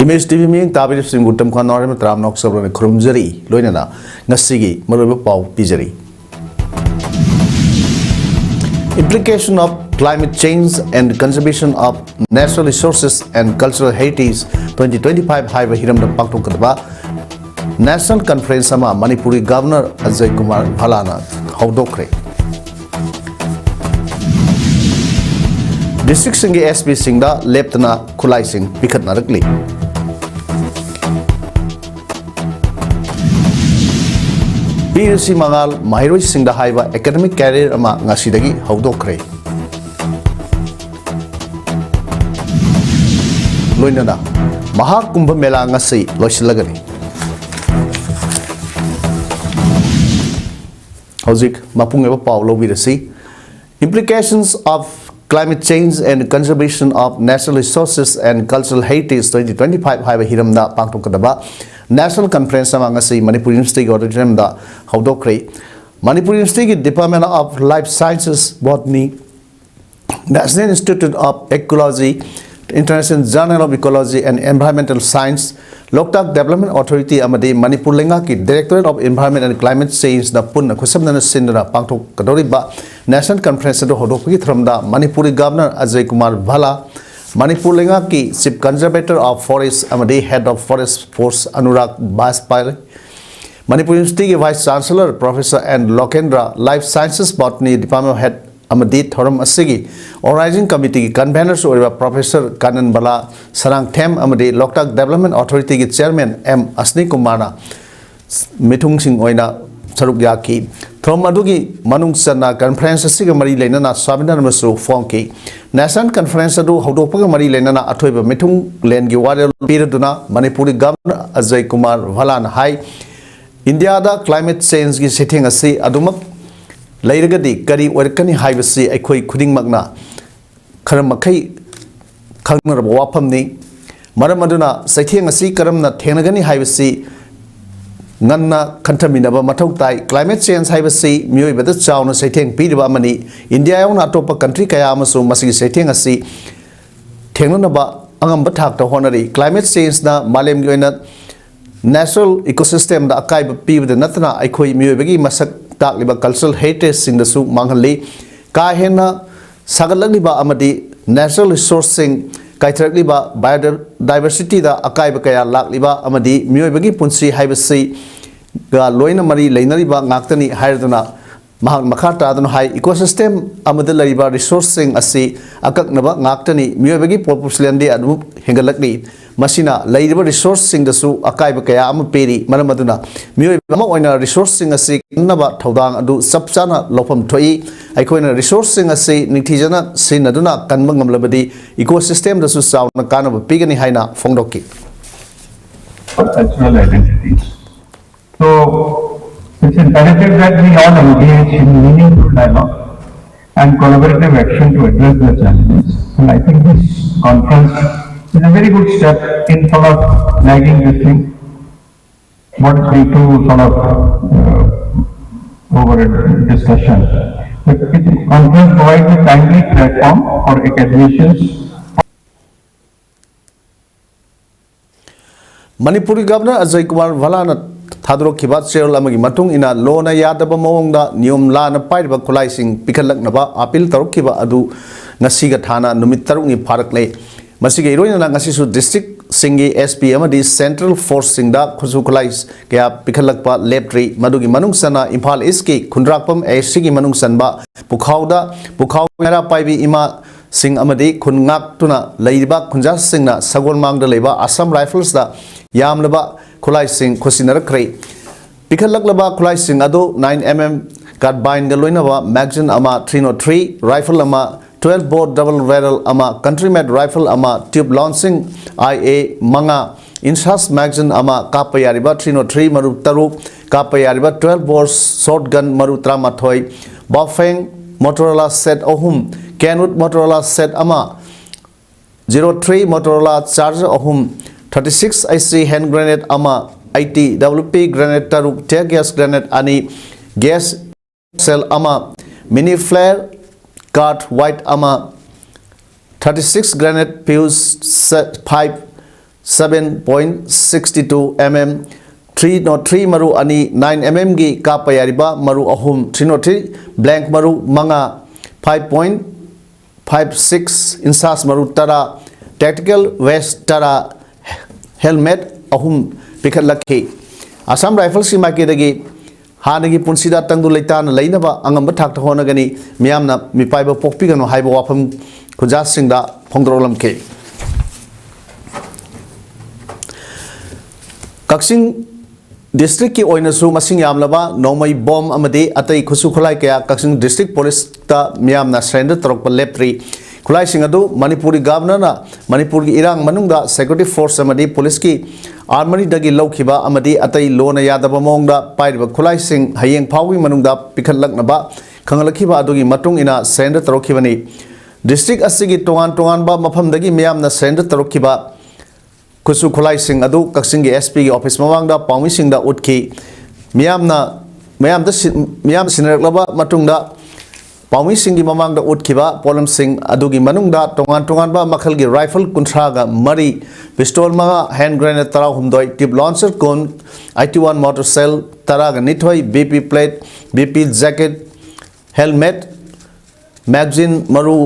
Image TV miyang tabir singgutam khan nore में तराम नौक सब लोग खुरमजरी लोइने ना नस्सिगी मरुब पाव पिजरी. Implication of climate change and conservation of natural resources and cultural heritage 2025 high hiram da pakto kadba National Conference ama Manipuri Governor Ajay Kumar Bhalana haudokre. District Singi SP Singda Leptana Kulai Singh Pikat Narakli. PUC Mangal Mahiroi Singda Haiba Academic Career ama Ngasidagi haudokre. Loinana Maha Kumbh Mela ngasi loisilagani. Hozik mapung eba Paulo Vidasi. Implications of climate change and conservation of natural resources and cultural heritage 2025 haiba hiramda pangthok kadaba National Conference ama ngasi Manipur University auditorium da haudokre. Manipur University Department of Life Sciences, Botany, National Institute of Ecology, International Journal of Ecology and Environmental Science, Loktak Development Authority amadi Manipur Lenga ki Directorate of Environment and Climate Change na punna khusabna sindra pangthok kadoriba National Conference do hodokgi thramda Manipuri Governor Ajay Kumar Bhala, Manipur Lenga ki Chief Conservator of Forest amadi Head of Forest Force Anurag Baspire, Manipur University Vice Chancellor Professor and Lokendra Life Sciences Botany Department Head amadi thoram asigi Organizing Committee Conveners or Professor Kanan Bala Sarang Them amadi Loktak Development Authority ki Chairman M Asni Kumara Mithung Singh oina saruk yaki throm adugi manung sana conference asiga mari leinana swabinar masu fonki National Conference adu haudopaga mari leinana athoiba mithung len gi warel piraduna Manipuri Governor Ajay Kumar Bhalan hai India da climate change gi setting asi adumak lairagadi kari warkani haibasi aikhoi khuding magna kharam makhai khangnar waphamni maram aduna saitheng asi karamna thenagani haibasi nganna khantaminaba mathau tai climate change haibasi mioi bada chauna saitheng piriba mani India yauna atopa country kaya amasu masigi saitheng asi thengnaba angamba thak ta honari climate change na malem gi oina natural ecosystem da akai pibada natna aikhoi mioi bagi masak takliba cultural heritage sing dasu manghali ka hena sagalaliba amadi natural resource sing kaithrakliba biodiversity da akaiba kaya lakliba amadi mioibagi punsi haibasi ga loina mari leinariba ngaktani haiduna mahak makhata adun hai ecosystem amada lariba resource sing asi akaknaba ngaktani mioibagi population de adu hengalakni masina laiba resource sing dasu akaiba kaya am peri maramaduna mioiba ma oina resource sing asi naba thodang adu sapchana lopam thoi aikoina resource sing asi nithijana sinaduna kanba ngamlabadi ecosystem dasu sauna kanaba pigani haina fongdoki cultural identities. So it's imperative that we all engage in meaningful dialogue and collaborative action to address the challenges. And I think this conference is a very good step in sort of nagging this thing. What we do sort of over a discussion. But this conference provides a timely platform for academicians. Manipuri Governor Ajay Kumar Bhalana Thadrokiba Cheryl Amagi Matung ina Lona Yadaba Monga Nium Lana Paiba Kulai Singh Pikalaknaba Apil Tarukiba Adu Nasiga Thana Numitarungi Parakle Masigi Iroina Nasisu District Singi SP Amadi Central Force Singda Kusukulais Kaya Pikalakpa Leptri Madugi Manung Sana Impal Iski Kundrakpam Sigi Manung Sanba Bukhau Mera Paibi Ima Sing Amadi Kungak Tuna Laiba Kunjas Singna Sagol Mang the Leba Assam Rifles da Yamlaba Kulai Singh Kusinara Kray Pikalaklaba Kulai Singh Ado 9mm Carbine Galoinava Magazine Ama 303 Rifle Ama 12 bore double barrel ama country made rifle ama tube launching IA manga inchas magazine ama kapayariba 303 maru taru kapayariba 12 bore shotgun maru tramathoi Bafeng Motorola set ohum Kenwood Motorola set ama 03 Motorola charger ohum 36 IC hand grenade ama 80 WP grenade taru tear gas grenade ani gas cell ama mini flare White ama 36 granite fuse 5 7.62 mm 303 maru ani 9 mm gi kapayariba maru ahum 303 blank maru manga 5.56 inches maru tara tactical vest tara helmet ahum pikhat lakhi Assam Rifles ki maki dagi hanagi punsida tangdu leitana leinaba angamba thakta honagani miyamna mipaiba pokpigano haiba wafam khunjas singda phongdrolam ke Kaksing district ki oinasu masing yamlaba nomai bomb amadi atai khusu khulai kaya Kaksing district police ta miyamna surrender torokpa leptri khulai singadu Manipuri governor na Manipur ki irang manungda security force amadi police ki armory dagi lokhiba amadi atai lona yadaba mongda pairiba khulai sing hayeng phawi manungda pikhatlaknaba khangalakhiba adugi matung ina surrender torokhibani district asigi tongan ba mafam dagi miyamna surrender torokhiba Kusu khulai sing adu Kaksing gi SP gi office mawangda paumi singda utki miyam sinaraklaba matungda paumi singi mamangda utkiba polam sing adugi manungda tongan ba makhal gi rifle kunthraga mari pistol manga hand grenade tara humdoi tip launcher kon IT1 motor cell taraga nithoi BP plate BP jacket helmet magazine maru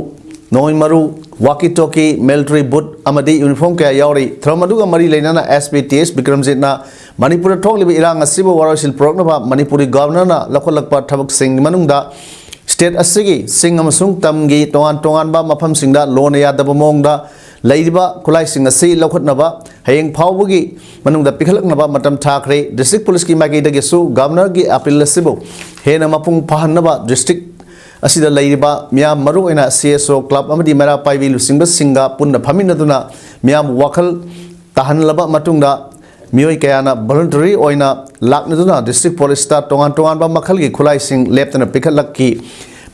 Noi maru walkie talkie military boot amadi uniform kaya yauri thromaduga mari leinana SPTS Bikramjit na Manipur thoklibi irang asibu warasil prognaba Manipuri governor na lakolakpa thabak sing manungda state asigi sing amasung tamgi tongan ba mafam singda lona yadaba mongda leiba khulai sing asi lakhotnaba hayeng phawbugi manungda pikhalaknaba matam thakre district police ki magi dagi su governor gi appeal asibu hena mapung pahannaba district asida leiba miyam maru ina CSO club amadi mera paibi lusingba singa punna phaminaduna miyam wakhal tahanlaba matungda miyoi kayana voluntary oina laknaduna district police ta tongan ba makhal gi khulai sing leptana pikhalakki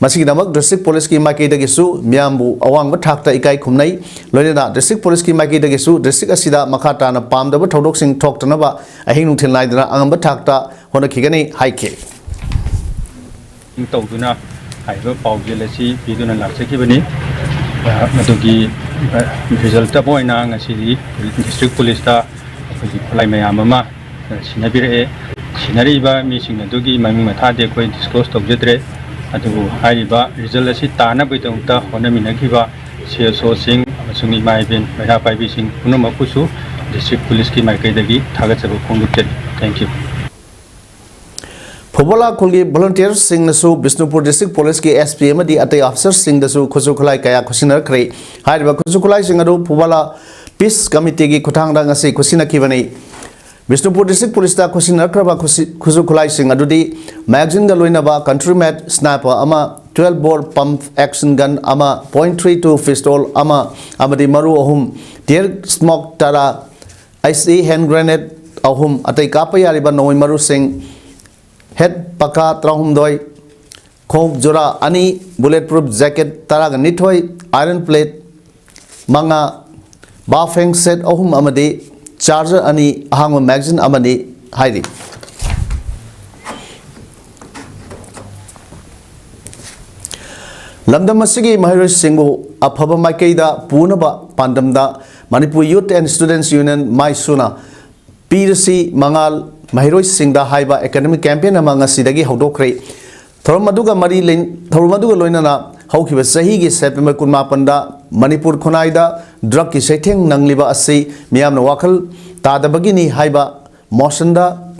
masigi damak district police ki maki dagi su miyambu awang ba thakta ikai khumnai loina district police ki maki dagi su district asida makhata na pamdaba thodok sing thoktana ba ahing nungthil laidana angamba thakta hona khigani haike tawduna haiba paujel asi piduna laksakibani madugi result ta boina ngasidi district police ta khulai mayam ama sinabire sinariba mi singnadugi maming mathade koi disclose tawjedre adugu haiba result asi tana boitongta honaminakiba CSO sing amasung imaiben mera paibi sing punamakusu district police ki maikaidagi thagachabu khongdukte thank you Phobola khulgi volunteers sing nasu Bisnupur district police ki SPM di atai officers sing dasu khusu khulai kaya khusinar khre haiba khusu khulai sing adu Phobola peace committee gi khuthangda ngasi khusina kibani Bisnupur district police ta khusinar khra ba khusu khulai sing adu di magazine ga loina ba country made sniper ama 12 bore pump action gun ama .32 pistol ama amadi maru ahum tear smoke tara IC hand grenade ahum atai kapaya riba noi maru sing head paka trahum doi khok jora ani bulletproof jacket taraga nithoi iron plate manga bafeng set ahum amadi charger ani ahangma magazine amadi hairi lamdam asigi mahiroi singbu aphaba maikeida punaba pandamda Manipur Youth and Students Union Maisuna PRC Mangal Mahiroi Singda Haiba Academic Campaign among Sidagi Hodokre Thormaduga Mari Lin Thormaduga Loinana Hokiba Sahigi September Kunmapanda Manipur Konaida Drug ki Setting Nangliba Asi Miamna Wakal Tadabagini Haiba Moshanda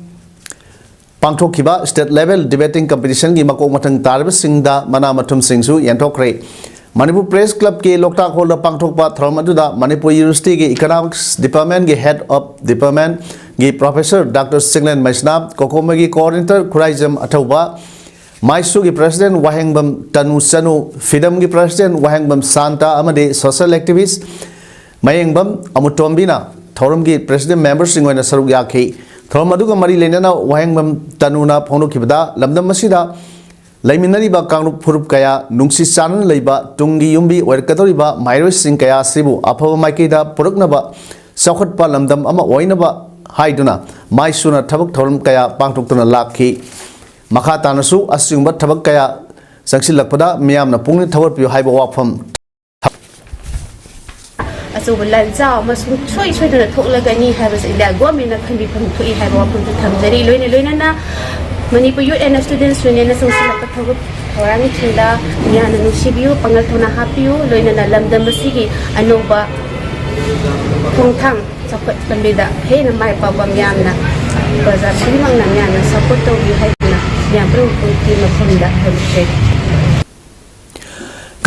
Pangthokiba State Level Debating Competition gi Makok Matang Tarba Singda Manamatum Singsu Yantokre Manipur Press Club ke Loktak Hall Pangthokpa Thormaduda Manipur University ki Economics Department ki Head of Department gi Professor Dr. Singlen Maisnab Kokomagi Coordinator Kuraijam Atauba Maisu gi President Wahengbam Tanu Sanu Fidam gi President Wahengbam Santa amade Social Activist Mayengbam Amutombina Thorum gi President Members Singwena Saruk Yakhi Thorum aduga mari lenana Wahengbam Tanuna Phonukibada Lamdam Masida Laiminariba Kangrup Purup Kaya Nungsi Sanan Leiba Tungi Yumbi Werkatoriba Mairoi Sing Kaya Sibu Apava Maikida Puruknaba Sakhatpa Lamdam Ama Oinaba Haiduna Maisuna Tabak Thorum Kaya Pangtuktuna Lakhi Makatanasu Asumba Tabak Kaya Sangsilakpada Miamna Pungni Tawar Pio Haiba Wapam ꯑꯆꯧꯕ ꯂꯥꯟꯖꯥꯎ ꯑꯃꯁꯨꯡ ꯁꯣꯏꯗꯅ ꯊꯣꯛꯂꯒꯅꯤ ꯍꯥꯏꯕꯁꯤ India ꯒꯣꯔꯃꯦꯟꯅ ꯈꯟꯕꯤꯐꯝ ꯊꯣꯛꯏ ꯍꯥꯏꯕ ꯋꯥꯐꯝꯁꯨ ꯊꯝꯖꯔꯤ ꯂꯣꯏꯅꯅ ꯃꯅꯤꯄꯨꯔ ꯌꯨꯠ ꯑꯦꯟड ꯁ꯭ꯇꯨꯗꯦꯟꯠꯁ ꯌꯨꯅꯤꯌꯟꯅ ꯆꯪꯁꯤꯜꯂꯛꯄ ꯊꯕꯛ ꯊꯧꯔꯥꯡꯁꯤꯡꯗ ꯃꯤꯌꯥꯝꯅ ꯅꯨꯡꯁꯤꯕꯤꯌꯨ ꯄꯥꯡꯒꯜ ꯊꯧꯅꯥ ꯍꯥꯞꯄꯤꯌꯨ ꯂꯣꯏꯅꯅ ꯂꯝꯗꯝ ꯑꯁꯤꯒꯤ ꯑꯅꯧꯕ ꯈꯣꯡꯊꯥꯡ ꯆꯥꯎꯈꯠꯂꯝꯕꯤꯗ ꯍꯦꯟꯅ ꯃꯥꯏ ꯄꯥꯛꯄ ꯃꯤꯌꯥꯝꯅ ꯄ꯭ꯔꯖꯥ ꯈꯨꯗꯤꯡꯃꯛꯅ ꯃꯤꯌꯥꯝꯅ ꯁꯄꯣꯔꯠ ꯇꯧꯕꯤꯌꯨ ꯍꯥꯏꯗꯨꯅ ꯃꯤꯌꯥꯝ ꯄꯨꯝꯅꯃꯛꯀꯤ ꯃꯐꯝꯗ ꯍꯧꯖꯤꯛ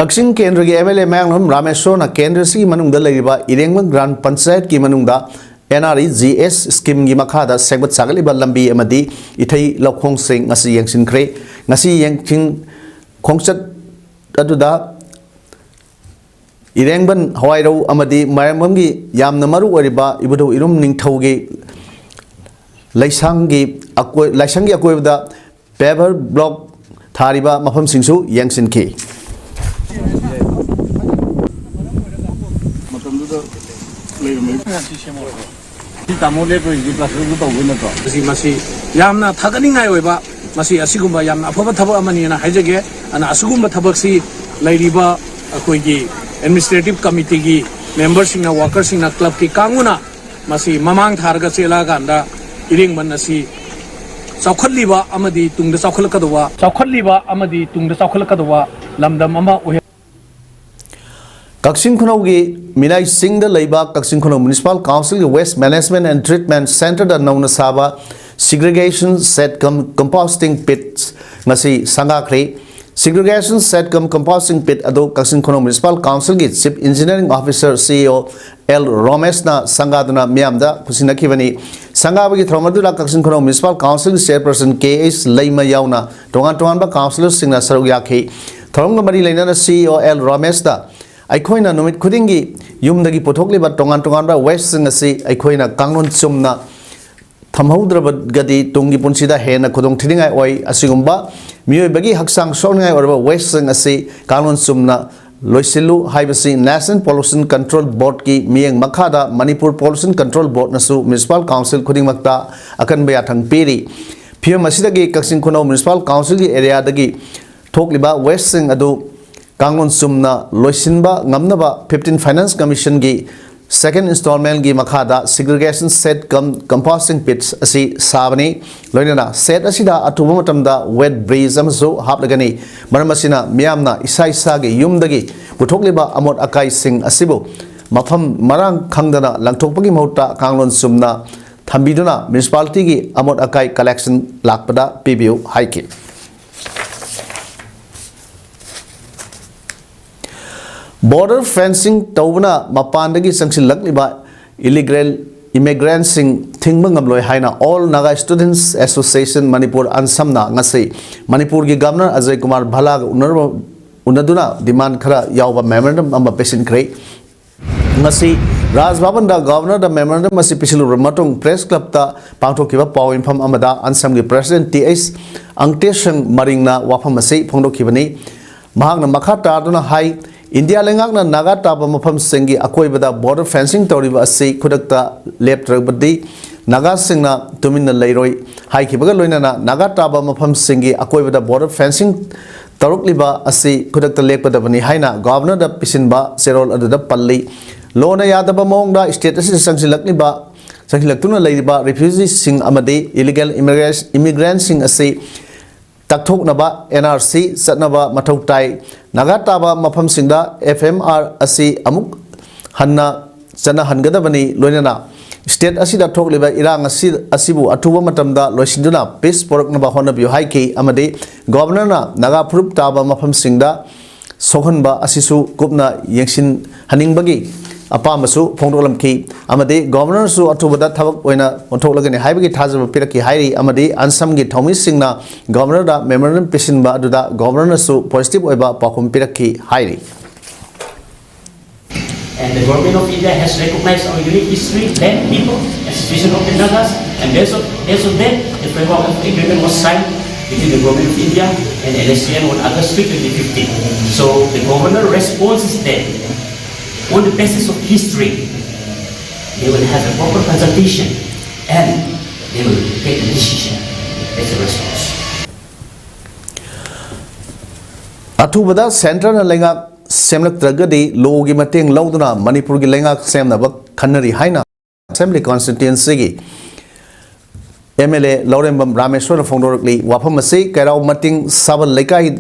Kaksin Kendra ki MLA Manglum Rameshona Kendra si manungda leriba Irengman Grand Panchayat ki manungda NRE GS scheme gi makhada segbat sagali lambi amadi ithai lokhong sing ngasi yangsin kre ngasi yangsin khongchat aduda Irengban Hawaii amadi Mayamam gi yamna maru oriba ibudu irum ningthaugi Laisangi akoibda paver block thariba mafam singsu yangsin ki Tamo level di plasu lu tau guna to. Masih yamna thagani ngai oiba masih asigumba yamna aphaba thabak amani na haijage ana asigumba thabak si lairiba akoi gi administrative committee gi members sing na workers sing na club ki kanguna masih mamang tharga chela ganda iring man asi chawkhatliba amadi tungda chawkhatliba lamdam ama Kaksin Kunogi Minai Singh the Laiba Kaksin Kuno Municipal Council Waste Management and Treatment Center da Nauna Saba Segregation Set Composting Pits Ngasi Sangakre Segregation Set Composting Pit Ado Kaksin Kuno Municipal Council gi Chief Engineering Officer CEO L Romesh na Sangadana Miamda Kusina Kivani Sangabagi Thromadula Kaksin Kuno Municipal Council Chairperson KS Laima Yauna Tongan Councillors Singna Saruyaki Thronga Mari Lainana CEO L Romesh da Aikoina numit khudingi yumdagi pothokliba tongan west ngasi aikoina kanglon chumna thamhaudraba gadi tungi punsida hena khudong thiningai oi asigumba miyoibagi haksang songai orba west ngasi kanglon chumna loisilu haibasi National Pollution Control Board ki miyeng makhada Manipur Pollution Control Board nasu Municipal Council khudingmakta akan baya thang piri phim asidagi Kaksin Kuno Municipal Council ki area dagi thokliba west adu Kangon Sumna Loisinba Ngamnaba 15 Finance Commission gi second installment gi makhada segregation set composting pits asi sabani loinana set asida atuba matamda wet breeze amso haplagani maramasina miyamna isa gi yumdagi puthokliba amot akai sing asibu mafam marang khangdana langthokpagi mahutta Kanglon Sumna thambiduna municipality gi amot akai collection lakpada PBU haiki Border fencing taubana mapandagi sangsil lakliba illegal immigrants sing thingmang amloi haina all Naga Students Association Manipur ansamna ngasi Manipur gi Governor Ajay Kumar Bhala unaduna demand khara yawba memorandum amba pesin khrei ngasi Raj Bhavan da Governor da memorandum masi pisilu ramatung press club ta pangthokiba paw infam amada ansam gi President TS Angteshang Maringna wafam masi phongdokibani mahakna makha tarduna hai India lengakna Naga taba mafam singi akoibada border fencing tawriba asi khudakta leptrabadi Naga singna tuminna leiroi haikibaga loinana Naga taba mafam singi akoibada border fencing tarukliba asi khudakta lekpadabani haina governor da pisinba serol aduda palli lona yadaba mongda state asi sangsilaktuna leiriba refugees sing amadi illegal immigrants sing asi takthok naba NRC satnaba mathau tai Naga taba mafam singda FMR asi amuk hanna chana hangadabani loinana state asida thokliba irang asibu atuba matamda loisinduna peace poroknaba honabiu haiki amade governor na Naga phurup taba mafam singda sohanba asisu kupna yengsin haningbagi apamasu phongdolamki amade governor su atubada thabak oina onthoklagani haibagi thajaba piraki hairi amade ansam gi thomi singna governor da memorandum pesinba aduda governor su positive oiba pakhum piraki hairi And the government of India has recognized our unique history, land, people, association of the Nagas, and based on that, the framework of agreement was signed between the government of India and LSCN on August 3, 2015. So the governor response is that on the basis of history, they will have a proper consultation and they will take a decision. That's the response. Atubada Central Lenga semlaktragadi logi mateng lawduna Manipur gi lengak semnaba khanari haina assembly constituency gi MLA Laurembam Rameshwar Fongdorkli wafam ase kairau mating sabal lekai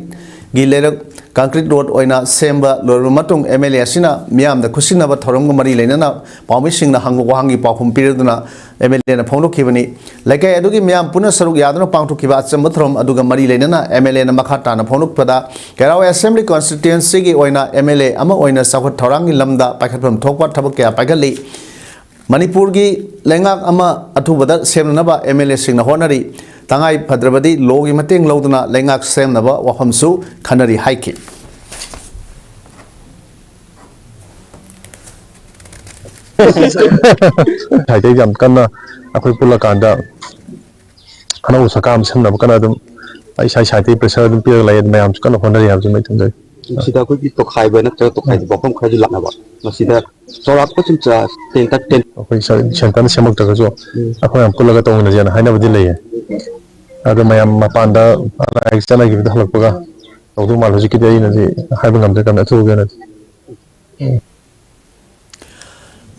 gi lerak concrete road oina semba lor matung MLA asina miam da khusinaba thorom go mari leinana pawmi singna hangu wahangi pawkhum pireduna MLA na phonglo khibani lekai adugi miam puna saruk yaduna pangthu khiba acham thorom aduga mari leinana MLA na makha ta na phonuk pada kairau assembly constituency gi oina MLA ama oina sakhat thorangi lamda paikhatpam thokpa thabak kya paigali Manipur gi lengak ama athubada semnaba MLA singna honari tangai Bhadrabadi logi mateng lawduna lengak semnaba wafamsu khanari haiki Thai jam kana akoi pula kanda kana usakam semnaba kana dum ai sai pressure dum pir lai mayam kana honari ham jumai thungai Masih dah aku itu khai banyak cara tu khai di bawah khai jual nak masih dah soal aku cuma ten akoi sentana semak ta jo akoi am pula ka tong na jana haina badi lai ada mayam mapanda ala extana gi dah lakpaga tawdu mal hoji kidai na ji haiba ngam ta kana thu gena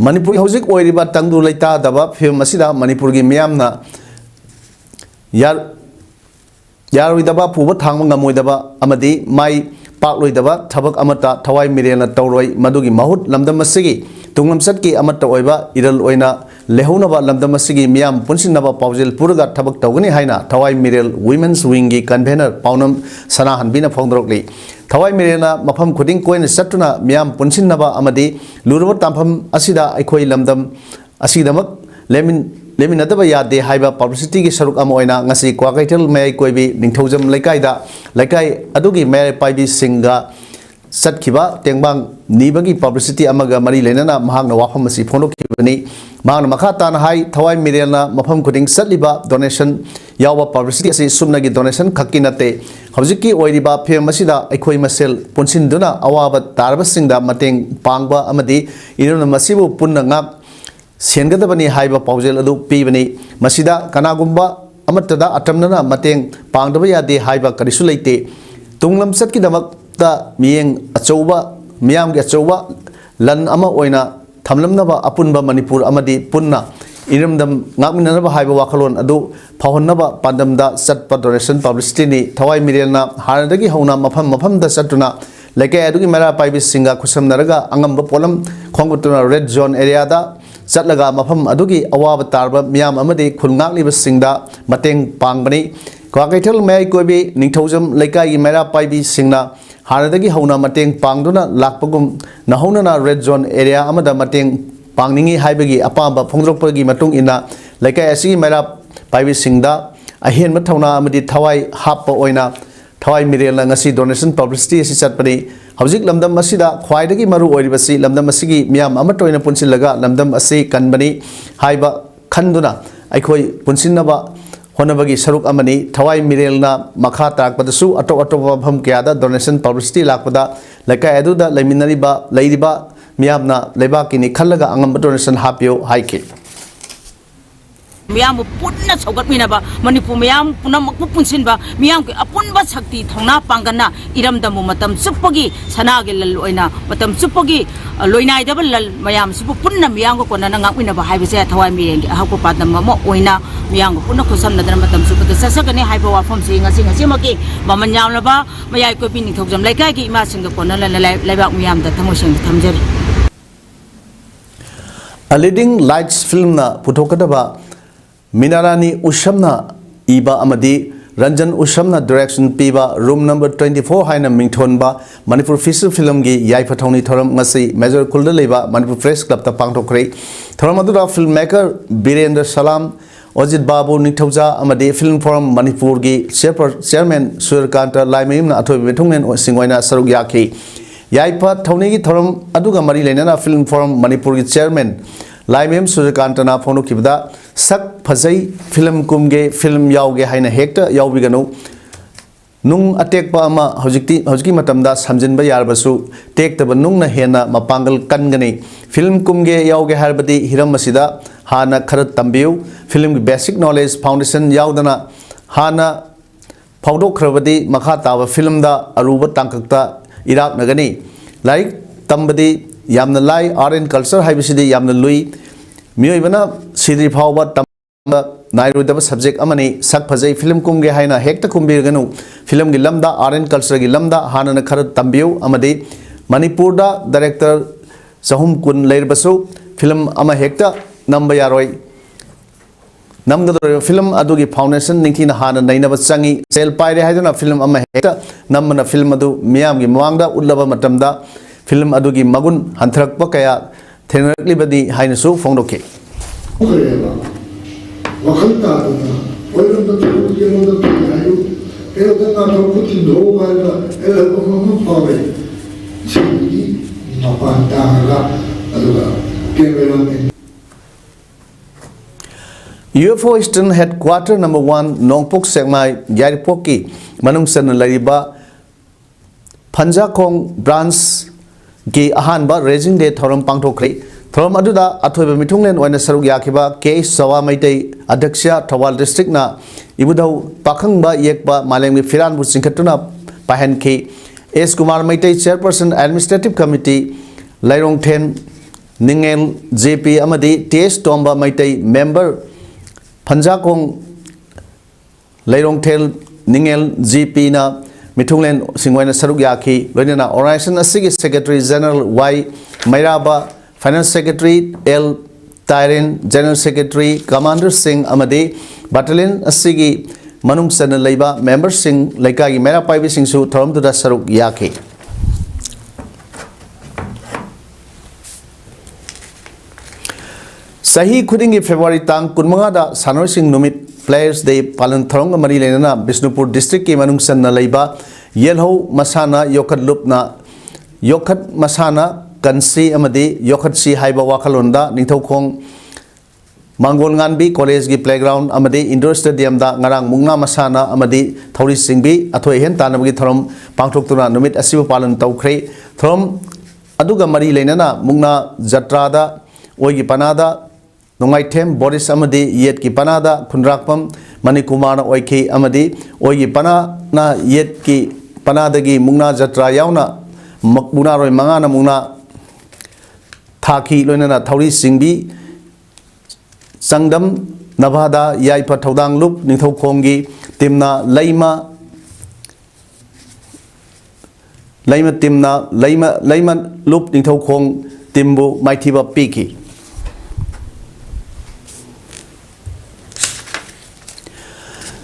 Manipur hojik oiriba tangdu leita daba film masida Manipur gi miamna yaroi puba thangma ngamoi daba amadi mai pakloi daba thabak amata thawai mirena tawroi madugi mahut lamdam masigi tunglam satki amata oiba iral oina lehonaba lamdam masigi miam punsinaba pawjel purga thabak tawgani haina thawai mirel women's wing gi convener paunam sana hanbina phongdrokli thawai mirena mafam khuding koina satuna miam punsinaba amadi lurwa tampham asida aikhoi lamdam asidamak leminadaba yade haiba publicity gi saruk ama oina ngasi kwakaitel mai koibi ningthaujam leikaida laikai adugi mai paibi singa satkiba tengbang nibagi publicity amaga mari lenana mahangna wafam asi phonokibani mahangna makhata na hai thawai mirena mafam khuding satliba donation yawa publicity asi sumnagi donation khakinate hojiki oiriba phem asida aikhoi masel punsinduna awaba tarba singda mateng pangba amadi irona masibu punna ngak Sengadabani haiba paujel adu pibani masida kanagumba amatada atamnana mateng pangdaba yade haiba karisu leite tunglam satki damakta miyeng achouba miyam ge achouba lan ama oina thamlamnaba apunba Manipur amadi punna iramdam ngakminanaba haiba wakhalon adu phahonnaba pandamda satpa donation publicity ni thawai mirelna hanadagi hauna mafam da satuna lekai adugi mera paibi singa khusamnaraga angamba polam khongutuna red zone area da Satlaga mafam adugi awaba tarba miyam amadi khulngak liba singda mateng pangbani kwakaitel mai koibi ningthaujam leikai gi mera paibi singna hanadagi hauna mateng pangduna lakpagum nahona na red zone area amada mateng pangningi haibagi apamba phongdrokpagi matung ina leikai asigi mera paibi singda ahen mathauna amadi thawai happa oina thawai mirela ngasi donation publicity si chatpani hojik lamdam asida khwaidagi maru oiribasi lamdam asigi miam amatoina punsilaga lamdam asi kanbani haiba khanduna aikhoi punsinaba honabagi saruk amani thawai mirelna makha takpadasu atop pham kyada donation publicity lakpada lakai aduda laiminariba leiriba miamna leibakini khallaga angam donation hapyo haike Miam punna sogat minaba Manipur miam punna punsinba miam ke apunba sakti thongna pangana iram damu matam suppagi sanage lal oina matam suppagi loinai dabal lal mayam supu punna miam ko kona ngak minaba haibe se thawai mi reng ha ko padam mo oina miam ko punna khosam nadana matam supu ta sasagane haiba wafam se ngasi maki mamanyam laba mayai ko pini thogjam laikai ki ima singa kona laibak miam da thamosing thamjari A leading lights film na puthokadaba Minarani Ushamna Iba Amadi Ranjan Ushamna direction piba room number 24 haina mingthonba Manipur feature film gi yai phathoni thoram ngasi major kulda leba Manipur press club ta pangthokre thoram adura filmmaker Birendra Salam Ojit Babu Nithauja amadi film forum Manipur gi chairman Surkanta Laimim na athoi methungen singwaina saruk yakhi yai phathoni gi thoram aduga mari lenana film forum Manipur gi chairman Laimim Surkantana phonu kibda sak phajai film kumge film yauge haina hekta yaubiganu nung atekpa ama hojiki matamda samjinba yarbasu tektaba nungna hena mapangal kangani film kumge yauge harbadi hiram masida hana kharat tambiu film basic knowledge foundation yaudana hana phawdok khrabadi makha tawa film da aruba tangkakta irak nagani लाइक तंबदी यामना लाई art and culture हाइबसिदी यामना लुई मियोइबना सिद्री फावबा तंबा नाइरोदब सब्जेक्ट अमनी सक फजै फिल्म कुमगे हाइना हेक्ता कुमबिरगनु फिल्म गी लमदा आर्ट एंड कल्चर गी लमदा हानना खर तंबियो अमदी मणिपुर दा डायरेक्टर सहूम कुन लेरबसु फिल्म अमा हेक्ता नंबर यारोय नमगदर फिल्म अदुगी फाउंडेशन निंथीना हाना नैनब चंगी सेल पाइरे हाइदना फिल्म अमा हेक्ता नमना फिल्म अदु मियामगी मवांगदा उल्लबा मतमदा फिल्म अदुगी मगुन हंथरकप कया थेनरकलिबदी हाइनसु फोंदोके वखल तादना ओइरंदा तुके मोदा तुके आयु एरदना तो कुछ दो बारगा एरदना पावे छिगी नपांतागा अदुगा केवलमे UFO Eastern Headquarter number 1 Nongpok Sekmai Yaripok ki manungsan lariba Panjakong branch ki ahanba raising day thoram pangthokre thoram aduda athoiba mithunglen oina saruk yakiba K Sawa Maitai Adhaksha Thawal district na ibudau pakhangba yekba malemgi firan bu singkhatuna pahen ki S Kumar Maitai chairperson administrative committee Lairong Then Ningel JP amadi TS Tomba Maitai member Panjakong Lairong Tel Ningel GP na Mithunglen Singwaina Saruk Yaki Loinana Organization Asigi Secretary General Y Mairaba Finance Secretary L Tyren General Secretary Commander Singh Amadi Battalion Asigi Manung Sana Leiba Member Singh Laikagi Mera Paibi Singh Su Thoram Tuda Saruk Yaki Sahi Kudingi February Tang Kunmangada Sanoi Singh Numit Players Day Palan Thorong Mari Lenana Bisnupur District Ki Manung Sanna Leiba Yelho Masana Yokat Lupna Yokat Masana Kansi Amadi Yokat Si Haiba Wakalonda Nithokong Mangol Nganbi College Gi Playground Amadi Indoor Stadium da Ngarang Mungna Masana Amadi Thori Singbi Athoi Hen Tanamagi Thorom Pangthoktuna Numit Asibu Palan Taukre Thorom Aduga Mari Lenana Mungna Jatrada Oigi Panada Nongaitem Boris Amadi Yet ki Panada Kunrakpam Manikumana Oiki Amadi Oigi Pana na Yet ki Panadagi Mungna Jatra Yauna Makbuna Roy Mangana Mungna Thaki Loinana Thori Singbi Sangdam Navada Yaipa Thodang Lup Nithau Kongi Timna Laima Timna Laima Lup Nithau Kong Timbu Maitiba Piki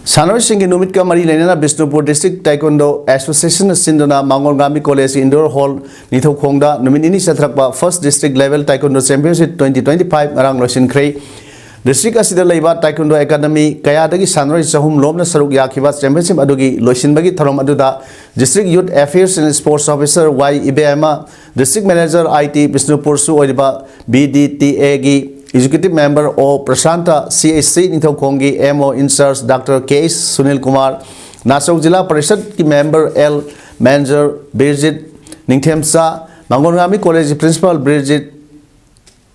Sanoi Singh Numit ka Mari Lenana Bisnupur District Taekwondo Association Sindana Mangol Gami College Indoor Hall Nithau Khongda Numinini Satrakpa First District Level Taekwondo Championship 2025 Arang Losin Krei District Asida Leiba Taekwondo Academy Kayadagi Sanoi Sahum Lomna Saruk Yakiba Championship Adugi Losinbagi Tharom Aduda District Youth Affairs and Sports Officer Y Ibema District Manager IT Bisnupur Su Oiba BDTA gi Executive Member O Prashanta CAC Nithau Kongi MO in charge Dr. K. Sunil Kumar Nasau Jila Parishad ki Member L Manager Birgit Ningthemsa Mangongami College Principal Birgit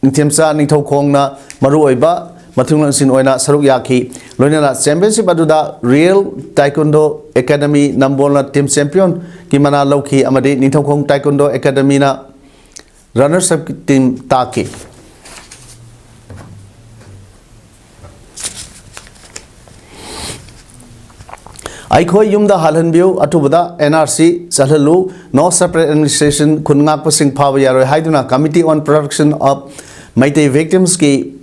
Ningthemsa Nithau Kongna Maru Oiba Mathunglan Sin Oina Saruk Yaki Loinana Championship Aduda Real Taekwondo Academy Nambolna Team Champion Kimana Lauki Amadi Nithau Kong Taekwondo Academy na Runners Up Team Taki Aikoi Yumda Halanbiu Atubada NRC Salalu No Separate Administration Kunngak Pasing Pawayaro Haiduna Committee on Protection of Maitei Victims ki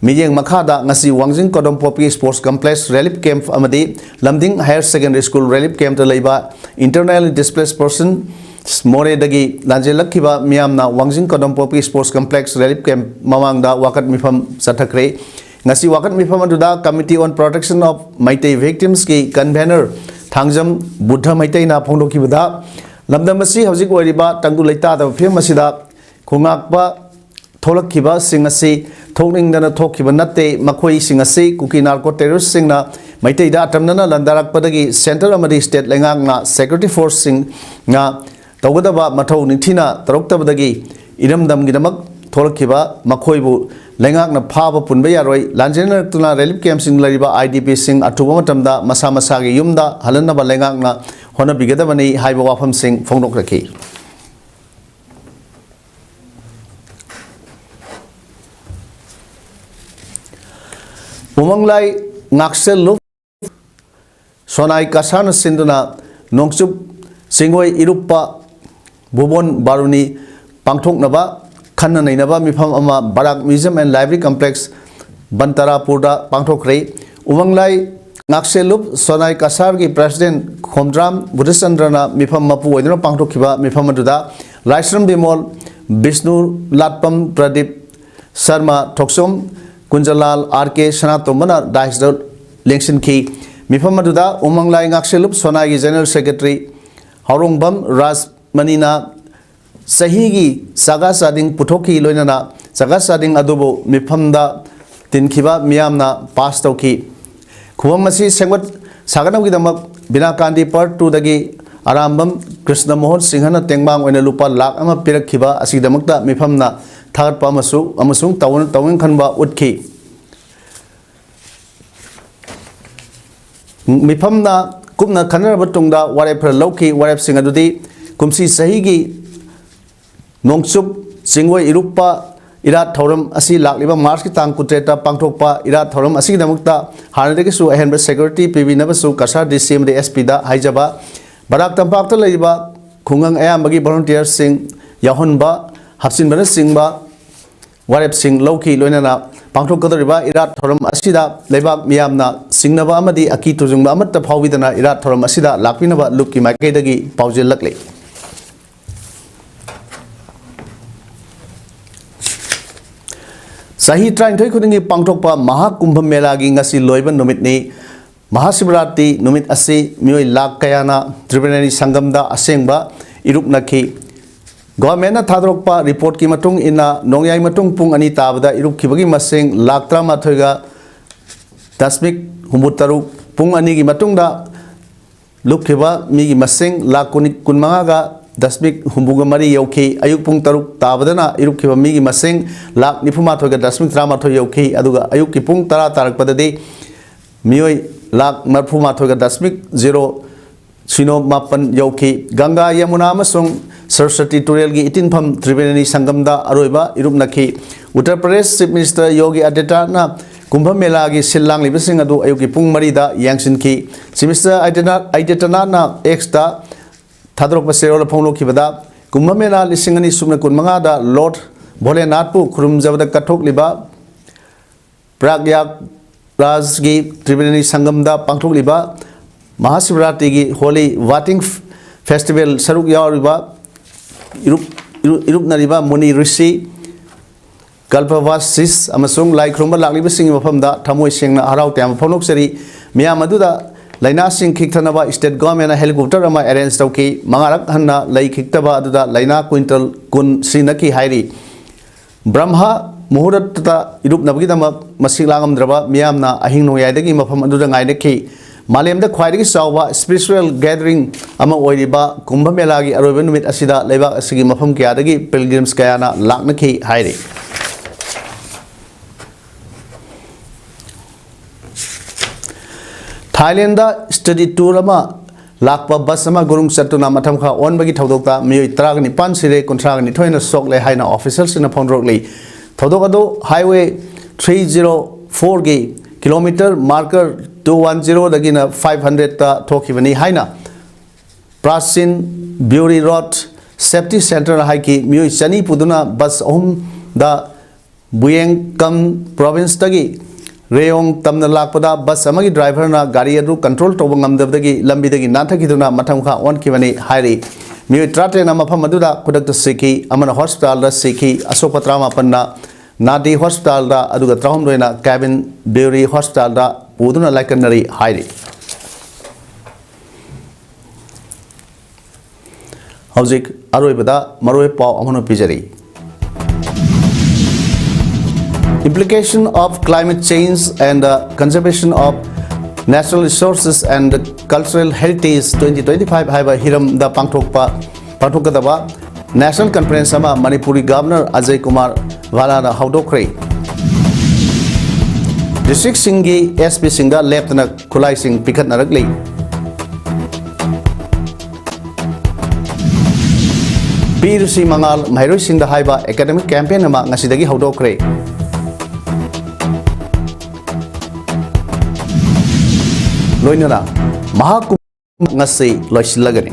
Mijeng Makada Ngasi Wangjing Kodom Popi Sports Complex Relief Camp Amadi Lamding Higher Secondary School Relief Camp Talaiba Internally Displaced Person More Dagi Lanjelakiba Miamna Wangjing Kodom Popi Sports Complex Relief Camp Mamangda Wakat Mifam Satakre Ngasi Wakat Mifam Aduda Committee on Protection of Maitei Victims ki Convener Thangjam Buddha Maitei na Phongdoki Buda Lamdamasi Hauzik Wariba Tangu Laita the Fimasida Kungakba Tholakkiba Singasi Thokning Dana Thokiba Nate Makoi Singasi Kuki Narco Terrorist Singna Maitei da Tamnana Landarak Padagi Center Amadi State Langangna Security Force Sing na Tawgadaba Mato Nitina Taroktabadagi Idam Dam Gidamak Tholakkiba Makoibu Lengakna Pava Punbayaroi Lanjana Tuna Relief Camp Sing Lariba IDP Sing Atubatamda Masa Masagi Yumda Halanaba Lengakna Hona Bigadabani Haiba Wapam Sing Phongdokraki Umanglai ngaksel lu sonai kasana sinduna nongchup singoi irupa bubon baruni pangthok naba khanna nainaba mifam ama Barak Museum and Library Complex Bantarapurda pangthok rei Umanglai ngakselup sonai kasar ki President Khomdram Buddhisandrana mifam mapu oiduna pangthok khiba mifam aduda Laisram Bimol Vishnu Latpam Pradip Sharma Thoksom Kunjalal RK Sanatomana Daisdor Lengsin ki mifam aduda Umanglai ngakselup sonai ki General Secretary Harongbam Raj Manina Sahigi Saga Sading Putoki Loinana Saga Sading Adubo Mipamda Tinkiba Miamna Pastauki Kumamasi Sengwat Saganawidama Binakandi Part 2 Dagi Arambam Krishna Mohan Singhana Tengbang when a lupa lak ama Pirakiba Asidamakta Mipamna Third Pamasu Amasung Tawin Kanba Utki Mipamna Kumna Kanara Batungda Warep Loki Warep Singadudi Kumsi Sahigi Nongsup Singway Irupa Irat Thorum Asi Lakliba Mars ki tang kutreta pangthokpa Irat Thorum Asi Damakta Hanadeki su Ahenba Security PV Nabasu Kasar DCM SP da Haijaba Barak Tampakta Laiba Kungang Ayambagi Volunteer Sing Yahunba Hapsin Bana Singba Warep Sing Loki Loinana Pangthok Kadariba Irat Thorum Asida Laiba Miyamna Singnaba Amadi Aki Tujungba Amatta Phawidana Irat Thorum Asida Lakpinaba Lukki Maikaidagi Paujil Lakli Sahi train thoi khudingi pangthokpa Mahakumbha Mela gi ngasi loiba numit ni Mahasivrati numit ase mioi lak kayana Tribunal Sangamda asengba irup nakhi Government na thadrokpa report ki matung ina nongyai matung pung ani tabada irup khibagi maseng lak trama thoiga dasmik humutaru pung ani gi matung da lukhiba mi gi maseng lak kunmanga ga Dasmik humbuga mari yauki ayuk pung taruk tabadana iruk kiba migi maseng lak nipuma thoga dasmik trama tho yauki aduga ayuk ki pung tara tarak padade mioi lak marphuma thoga dasmik 0 sino mapan yauki Ganga Yamuna amasung Saraswati Turel gi itin pham Tribunal Sangamda aroiba irup nakhi Uttar Pradesh Chief Minister Yogi Adityanath Kumbha Mela gi sillang libasing adu ayuk ki pung mari da yangsin ki Chief Minister Adityanath na extra Thadrok Pasero Ponglo Kibada, Kumbhamela Lissingani Sumna Kunmanga, Lord Bholenathpu Kurum Javada Kathok Liba, Pragyak Rajgi Tribunal Sangamda Pangthok Liba, Mahasivrati Holy Vating Festival Saruk Yariba, Irup Nariba, Muni Rishi, Kalpavasis, Amasung, like Rumba Lagliba Singing of Hamda, Tamoy Singna Harau Tam Ponok Seri, Miyamaduda. Laina Singh Kiktanaba State Government helicopter ama arrange tauki mangarak hanna lai kiktaba aduda laina quintal kun sinaki hairi Brahma muhuratta irup nabgidama masilangam draba miyamna ahing noyadagi mafam aduda ngaineki malemda khwaidagi sawba spiritual gathering ama oiriba Kumbha Mela gi aroiba numit asida leibak asigi mafam kayadagi pilgrims kayana laknaki hairi Thailand study tour ama lakpa bus ama gurung satuna matham kha on bagi thodokta mioi trag ni pan sire kontrag ni thoina sok le haina officials in a phonrok le thodok ado highway 304 gi kilometer marker 210 dagina 500 ta thokibani haina Prasin Beauty Road Safety Center haiki mioi chani puduna bus da Buyeng Kam province tagi Rayong Tamna Lakpada bus amagi driver na gari adu control to ngamdabdagi lambidagi nathakiduna matham kha on kibani hairi mioi trate na mafam aduda kudakta siki amana hospital da siki asopatra mapanna Nadi Hospital da aduga trahum roina cabin Beauty Hospital da puduna laikanari hairi Hauzik aroibada maroi pau amano pijari Implication of climate change and conservation of natural resources and cultural heritage 2025 haiba hiram da pangthokadaba national conference ama Manipuri Governor Ajay Kumar Vala da haudokre district singi SP singa leptana khulai sing pikhat narakli Pirusi Mangal Mairoi Singda haiba academic campaign ama ngasidagi haudokre loinana mahakum ngasi loisilagani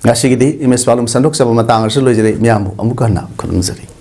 ngasi gidi imes palum sandok sabamatang arsul loijere miamu amukana khulumjari